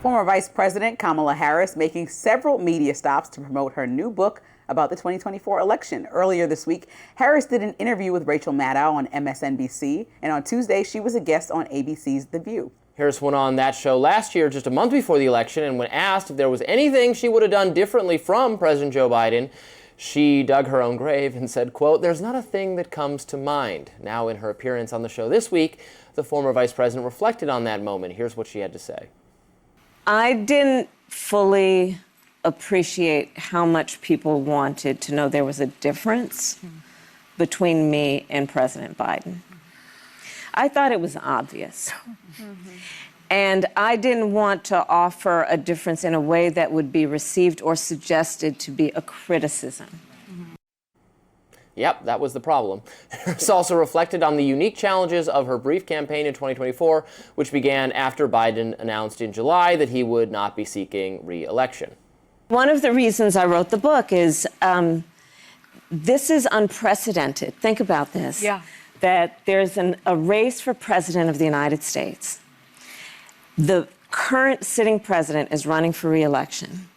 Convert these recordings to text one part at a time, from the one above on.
Former Vice President Kamala Harris making several media stops to promote her new book about the 2024 election. Earlier this week, Harris did an interview with Rachel Maddow on MSNBC, and on Tuesday, she was a guest on ABC's The View. Harris went on that show last year, just a month before the election, and when asked if there was anything she would have done differently from President Joe Biden, she dug her own grave and said, quote, "There's not a thing that comes to mind." Now, in her appearance on the show this week, the former vice president reflected on that moment. Here's what she had to say. I didn't fully appreciate how much people wanted to know there was a difference between me and President Biden. I thought it was obvious. And I didn't want to offer a difference in a way that would be received or suggested to be a criticism. Yep, that was the problem. Harris also reflected on the unique challenges of her brief campaign in 2024, which began after Biden announced in July that he would not be seeking re-election. One of the reasons I wrote the book is this is unprecedented. Think about this. Yeah. That there's a race for president of the United States. The current sitting president is running for re-election.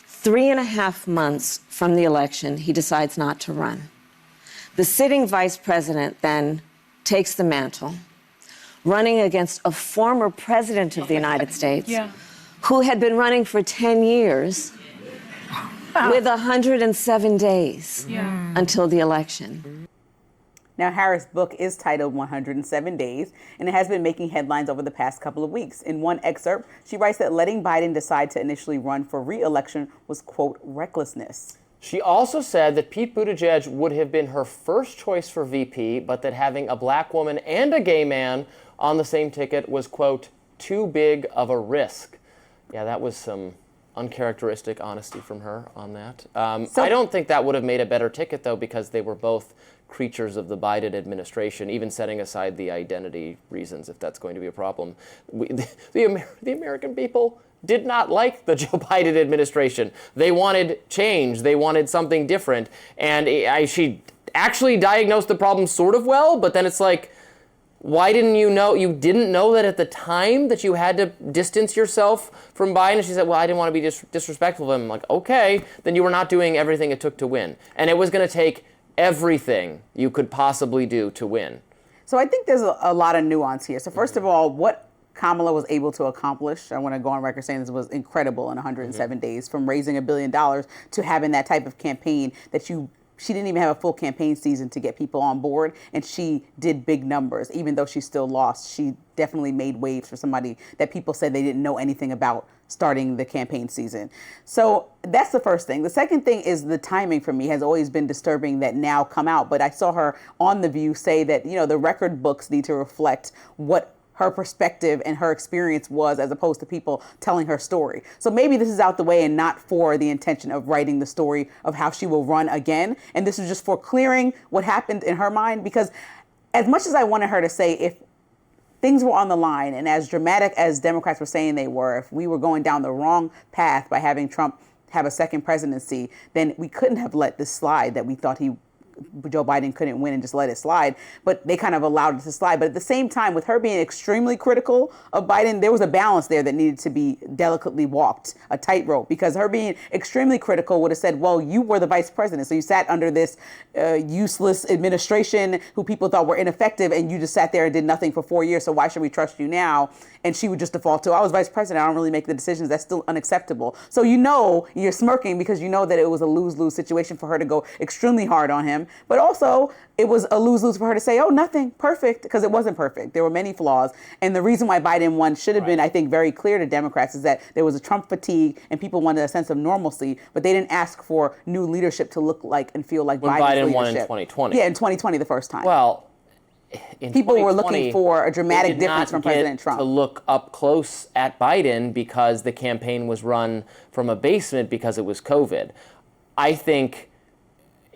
3.5 months from the election, he decides not to run. The sitting vice president then takes the mantle, running against a former president of the United States who had been running for 10 years with 107 days until the election. Now, Harris' book is titled 107 Days, and it has been making headlines over the past couple of weeks. In one excerpt, she writes that letting Biden decide to initially run for re-election was, quote, recklessness. She also said that Pete Buttigieg would have been her first choice for VP, but that having a black woman and a gay man on the same ticket was, quote, too big of a risk. Yeah, that was some uncharacteristic honesty from her on that. I don't think that would have made a better ticket, though, because they were both creatures of the Biden administration, even setting aside the identity reasons, if that's going to be a problem. The American people did not like the Joe Biden administration. They wanted change. They wanted something different. And she actually diagnosed the problem sort of well, but then it's like, why didn't you know? You didn't know that at the time that you had to distance yourself from Biden? And she said, well, I didn't want to be disrespectful of him. I'm like, okay, then you were not doing everything it took to win. And it was going to take everything you could possibly do to win. So I think there's a lot of nuance here. So first of all, what Kamala was able to accomplish, I want to go on record saying this was incredible in 107 days, from raising $1 billion to having that type of campaign that she didn't even have a full campaign season to get people on board, and she did big numbers. Even though she still lost, she definitely made waves for somebody that people said they didn't know anything about starting the campaign season. So that's the first thing. The second thing is the timing for me has always been disturbing that now come out. But I saw her on The View say that, the record books need to reflect what her perspective and her experience was, as opposed to people telling her story. So maybe this is out the way and not for the intention of writing the story of how she will run again. And this is just for clearing what happened in her mind, because as much as I wanted her to say, if things were on the line and as dramatic as Democrats were saying they were, if we were going down the wrong path by having Trump have a second presidency, then we couldn't have let this slide that we thought Joe Biden couldn't win and just let it slide, but they kind of allowed it to slide. But at the same time, with her being extremely critical of Biden, there was a balance there that needed to be delicately walked, a tightrope, because her being extremely critical would have said, well, you were the vice president, so you sat under this useless administration who people thought were ineffective, and you just sat there and did nothing for 4 years, so why should we trust you now? And she would just default to, I was vice president, I don't really make the decisions, that's still unacceptable. So you're smirking because you know that it was a lose-lose situation for her to go extremely hard on him. But also, it was a lose-lose for her to say, oh, nothing, perfect, because it wasn't perfect. There were many flaws. And the reason why Biden won should have been, I think, very clear to Democrats, is that there was a Trump fatigue and people wanted a sense of normalcy, but they didn't ask for new leadership to look like and feel like Biden's leadership. Biden won in 2020. Yeah, in 2020, the first time. Well, people were looking for a dramatic difference from President Trump. To look up close at Biden because the campaign was run from a basement because it was COVID. I think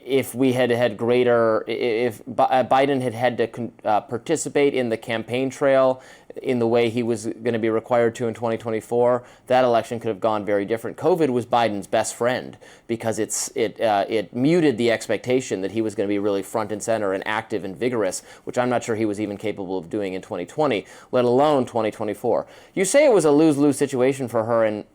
if we had had greater, if Biden had to participate in the campaign trail in the way he was going to be required to in 2024, that election could have gone very different. COVID was Biden's best friend because it muted the expectation that he was going to be really front and center and active and vigorous, which I'm not sure he was even capable of doing in 2020, let alone 2024. You say it was a lose-lose situation for her, and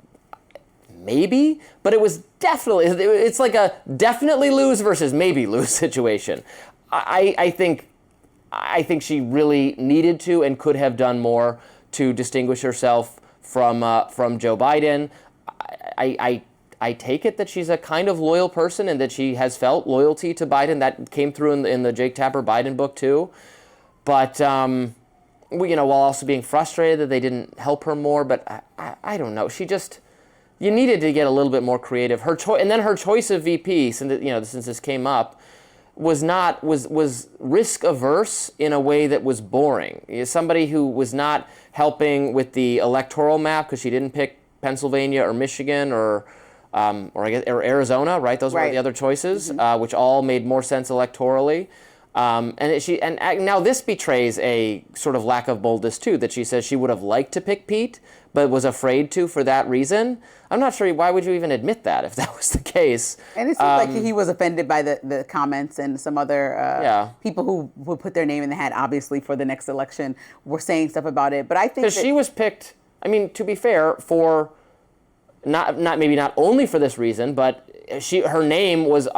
maybe, but it was definitely, it's like a definitely lose versus maybe lose situation. I think she really needed to and could have done more to distinguish herself from Joe Biden. I take it that she's a kind of loyal person and that she has felt loyalty to Biden. That came through in the Jake Tapper Biden book too. But while also being frustrated that they didn't help her more. But I don't know. You needed to get a little bit more creative. Her choice of VP, since this came up, was risk averse in a way that was boring. Somebody who was not helping with the electoral map because she didn't pick Pennsilvania or Michigan or Arizona, right? Those were the other choices, which all made more sense electorally. And now this betrays a sort of lack of boldness too, that she says she would have liked to pick Pete, but was afraid to for that reason. I'm not sure, why would you even admit that if that was the case? And it seems like he was offended by the comments, and some other people who would put their name in the hat, obviously, for the next election were saying stuff about it. But I think because she was picked, to be fair, for not only for this reason, but her name was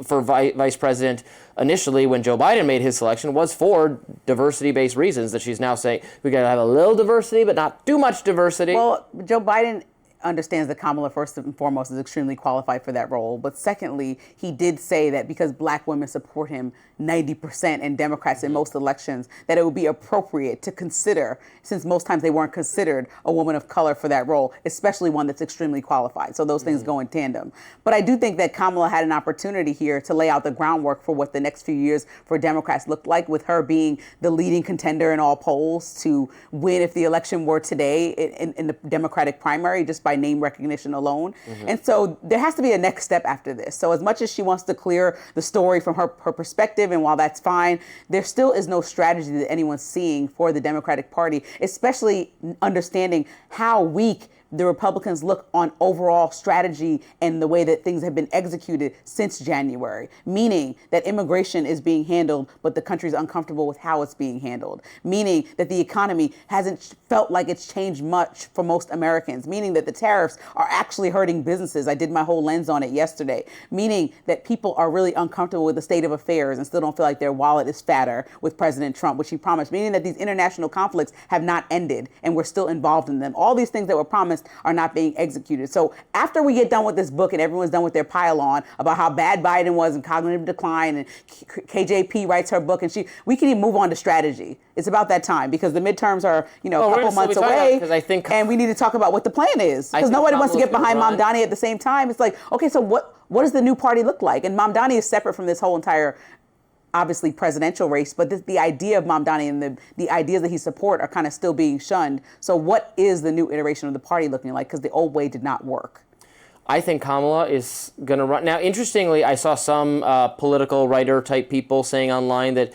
for vice president initially when Joe Biden made his selection was for diversity-based reasons that she's now saying we got to have a little diversity but not too much diversity. Well, Joe Biden understands that Kamala, first and foremost, is extremely qualified for that role. But secondly, he did say that because black women support him 90% and Democrats in most elections, that it would be appropriate to consider, since most times they weren't considered, a woman of color for that role, especially one that's extremely qualified. So those things go in tandem. But I do think that Kamala had an opportunity here to lay out the groundwork for what the next few years for Democrats looked like, with her being the leading contender in all polls to win if the election were today in the Democratic primary, just by name recognition alone. And so there has to be a next step after this. So as much as she wants to clear the story from her perspective, and while that's fine, there still is no strategy that anyone's seeing for the Democratic Party, especially understanding how weak the Republicans look on overall strategy and the way that things have been executed since January, meaning that immigration is being handled, but the country's uncomfortable with how it's being handled, meaning that the economy hasn't felt like it's changed much for most Americans, meaning that the tariffs are actually hurting businesses. I did my whole lens on it yesterday, meaning that people are really uncomfortable with the state of affairs and still don't feel like their wallet is fatter with President Trump, which he promised, meaning that these international conflicts have not ended and we're still involved in them. All these things that were promised are not being executed. So after we get done with this book and everyone's done with their pile on about how bad Biden was and cognitive decline, and KJP writes her book, and we can even move on to strategy. It's about that time because the midterms are, a couple months away, and we need to talk about what the plan is, because nobody wants to get behind Mamdani at the same time. It's like, okay, so what does the new party look like? And Mamdani is separate from this whole entire, obviously, presidential race, but the idea of Mamdani and the ideas that he support are kind of still being shunned. So what is the new iteration of the party looking like? Because the old way did not work. I think Kamala is going to run. Now, interestingly, I saw some political writer type people saying online that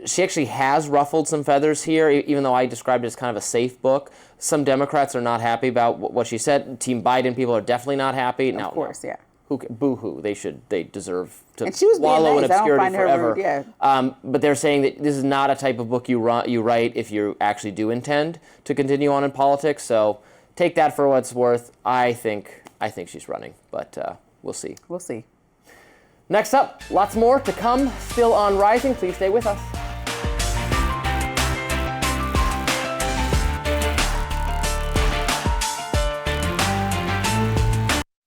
she actually has ruffled some feathers here, even though I described it as kind of a safe book. Some Democrats are not happy about what she said. Team Biden people are definitely not happy. Of course, yeah. Boo-hoo. They deserve to and she was wallow nice. in obscurity forever. Rude, yeah. But they're saying that this is not a type of book you write if you actually do intend to continue on in politics. So take that for what it's worth. I think she's running, but we'll see. We'll see. Next up, lots more to come still on Rising. Please stay with us.